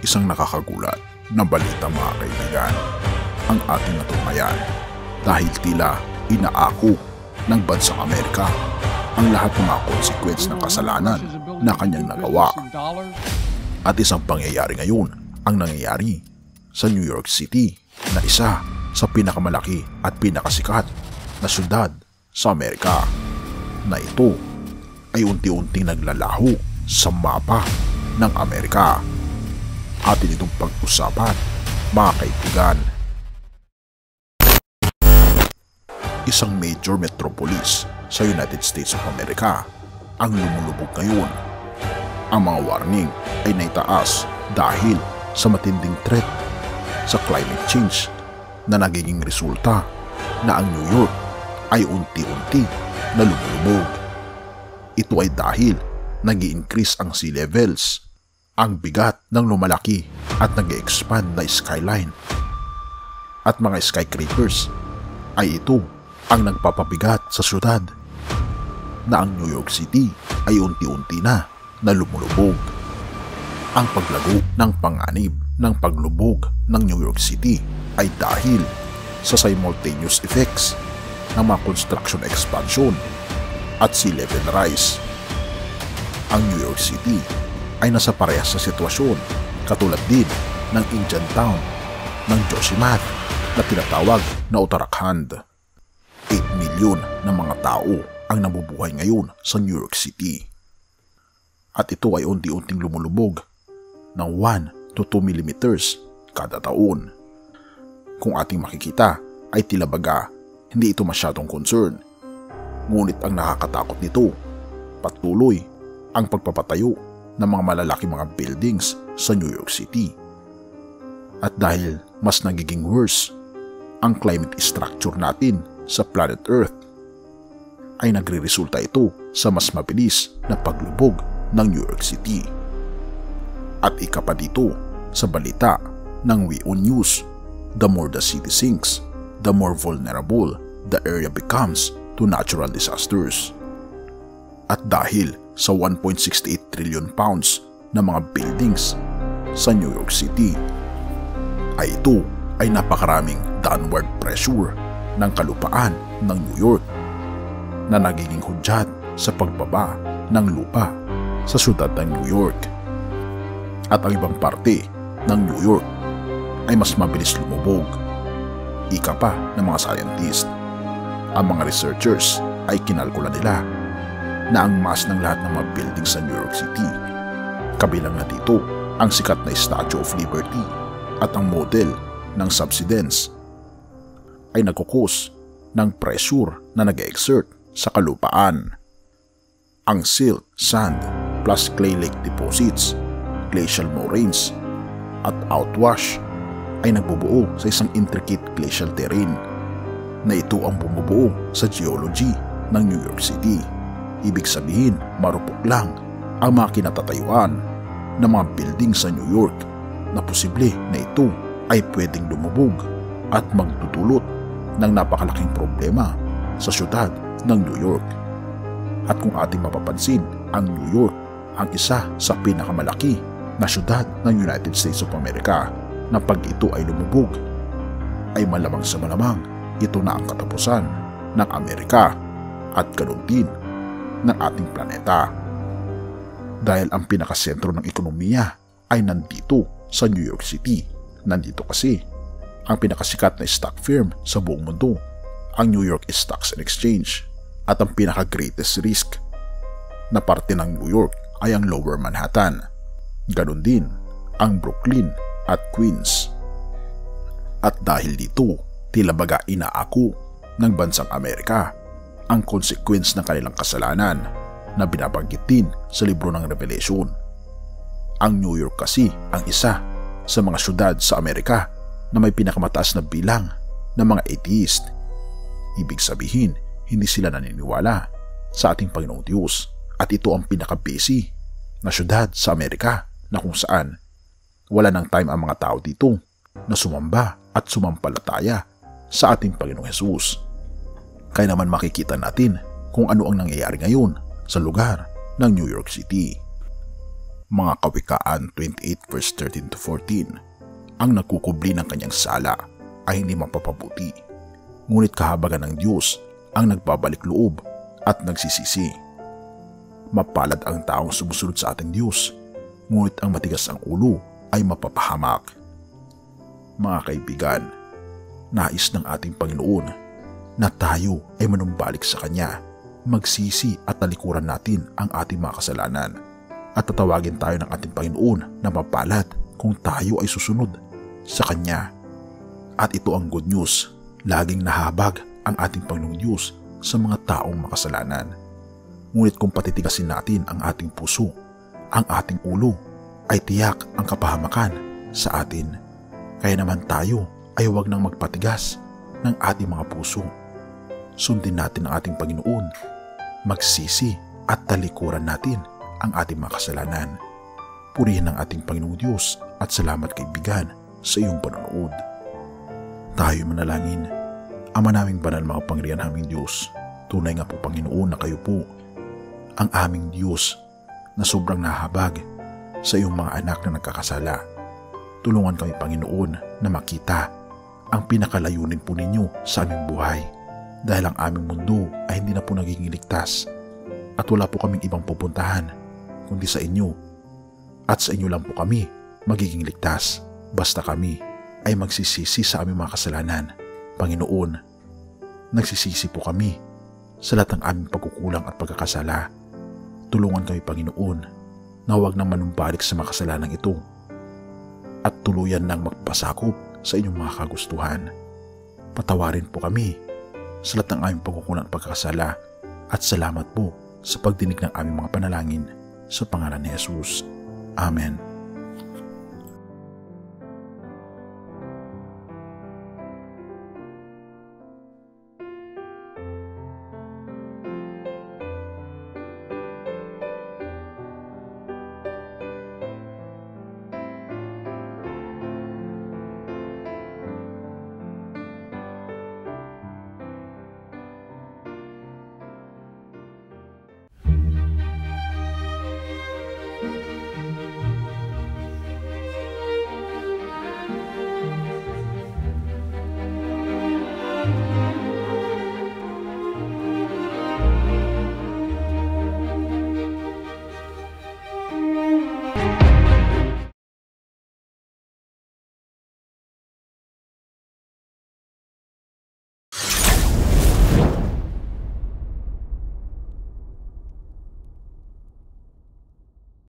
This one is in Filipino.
Isang nakakagulat na balita mga kaibigan ang ating natunghayan dahil tila inaako ng bansang Amerika ang lahat ng mga consequence ng kasalanan na kanyang nagawa. At isang pangyayari ngayon ang nangyayari sa New York City na isa sa pinakamalaki at pinakasikat na syudad sa Amerika na ito ay unti-unting naglalaho sa mapa ng Amerika. Atin itong pag-usapan mga kaibigan. Isang major metropolis sa United States of America ang lumulubog ngayon. Ang mga warning ay naitaas dahil sa matinding threat sa climate change na nagiging resulta na ang New York ay unti-unti na lumulubog. Ito ay dahil nag-i-increase ang sea levels, ang bigat ng lumalaki at nag-expand na skyline at mga skyscrapers ay ito ang nagpapabigat sa syudad na ang New York City ay unti-unti na lumulubog. Ang paglago ng panganib ng paglubog ng New York City ay dahil sa simultaneous effects ng mga construction expansion at sea level rise. Ang New York City ay nasa parehas sa sitwasyon katulad din ng Indian town ng Josimath na tinatawag na Uttarakhand. 8 milyon na mga tao ang nabubuhay ngayon sa New York City. At ito ay unti-unting lumulubog ng 1 to 2 millimeters kada taon. Kung ating makikita ay tila baga hindi ito masyadong concern. Ngunit ang nakakatakot nito, patuloy ang pagpapatayo ng mga malalaki mga buildings sa New York City. At dahil mas nagiging worse ang climate structure natin sa planet Earth, ay nagre-resulta ito sa mas mabilis na paglubog ng New York City. At isa pa dito sa balita ng WION News, the more the city sinks, the more vulnerable the area becomes to natural disasters. At dahil sa 1.68 trillion pounds na mga buildings sa New York City, ay ito ay napakaraming downward pressure ng kalupaan ng New York na nagiging hudyat sa pagbaba ng lupa sa syudad ng New York. At ang ibang parte ng New York ay mas mabilis lumubog. Ika pa ng mga scientist. Ang mga researchers ay kinalkula nila na ang mass ng lahat ng mga buildings sa New York City, kabilang na dito ang sikat na Statue of Liberty at ang model ng subsidence, ay nagkukos ng pressure na nag-exert sa kalupaan. Ang silt, sand, plus clay lake deposits, glacial moraines, at outwash ay nagbubuo sa isang intricate glacial terrain na ito ang bumubuo sa geology ng New York City. Ibig sabihin, marupok lang ang mga kinatatayuan ng mga building sa New York na posible na ito ay pwedeng lumubog at magdudulot ng napakalaking problema sa syudad ng New York. At kung ating mapapansin, ang New York ang isa sa pinakamalaki na syudad ng United States of America na pag ito ay lumubog, ay malamang sa malamang ito na ang katapusan ng Amerika at ganoon din ng ating planeta. Dahil ang pinakasentro ng ekonomiya ay nandito sa New York City. Nandito kasi ang pinakasikat na stock firm sa buong mundo, ang New York Stocks and Exchange. At ang pinaka-greatest risk na parte ng New York ay ang Lower Manhattan. Ganon din ang Brooklyn at Queens. At dahil dito, tila baga inaako ng bansang Amerika ang consequence ng kanilang kasalanan na binabanggit din sa libro ng Revelation. Ang New York kasi ang isa sa mga syudad sa Amerika na may pinakamataas na bilang ng mga atheist. Ibig sabihin, hindi sila naniniwala sa ating Panginoong Diyos, at ito ang pinaka-busy na syudad sa Amerika na kung saan wala nang time ang mga tao dito na sumamba at sumampalataya sa ating Panginoong Hesus. Kaya naman makikita natin kung ano ang nangyayari ngayon sa lugar ng New York City. Mga Kawikaan 28 verse 13 to 14. Ang nagkukubli ng kanyang sala ay hindi mapapabuti, ngunit kahabagan ng Diyos ang nagbabalik loob at nagsisisi. Mapalad ang taong sumusunod sa ating Diyos, ngunit ang matigas ang ulo ay mapapahamak. Mga kaibigan, nais ng ating Panginoon na tayo ay manumbalik sa Kanya, magsisi at talikuran natin ang ating mga kasalanan, at tatawagin tayo ng ating Panginoon na mapalad kung tayo ay susunod sa Kanya. At ito ang good news, laging nahabag ang ating Panginoong Diyos sa mga taong makasalanan. Ngunit kung patitigasin natin ang ating puso, ang ating ulo, ay tiyak ang kapahamakan sa atin. Kaya naman tayo ay huwag nang magpatigas ng ating mga puso. Sundin natin ang ating Panginoon, magsisi at talikuran natin ang ating mga kasalanan. Purihin ang ating Panginoong Diyos at salamat kaibigan sa iyong panonood. Tayo manalangin. Ama naming banal, mga pangyarihan naming Diyos, tunay nga po Panginoon na kayo po ang aming Diyos na sobrang nahabag sa iyong mga anak na nagkakasala. Tulungan kami Panginoon na makita ang pinakalayunin po ninyo sa aming buhay, dahil ang aming mundo ay hindi na po nagiging ligtas at wala po kaming ibang pupuntahan kundi sa inyo, at sa inyo lang po kami magiging ligtas basta kami ay magsisisi sa aming mga kasalanan. Panginoon, nagsisisi po kami sa lahat ng aming pagkukulang at pagkakasala. Tulungan kami Panginoon na huwag nang manumbalik sa mga kasalanang ito at tuluyan nang magpasakop sa inyong mga kagustuhan. Patawarin po kami sa lahat ng aming pagkukulang at pagkakasala, at salamat po sa pagdinig ng aming mga panalangin sa pangalan ni Jesus. Amen.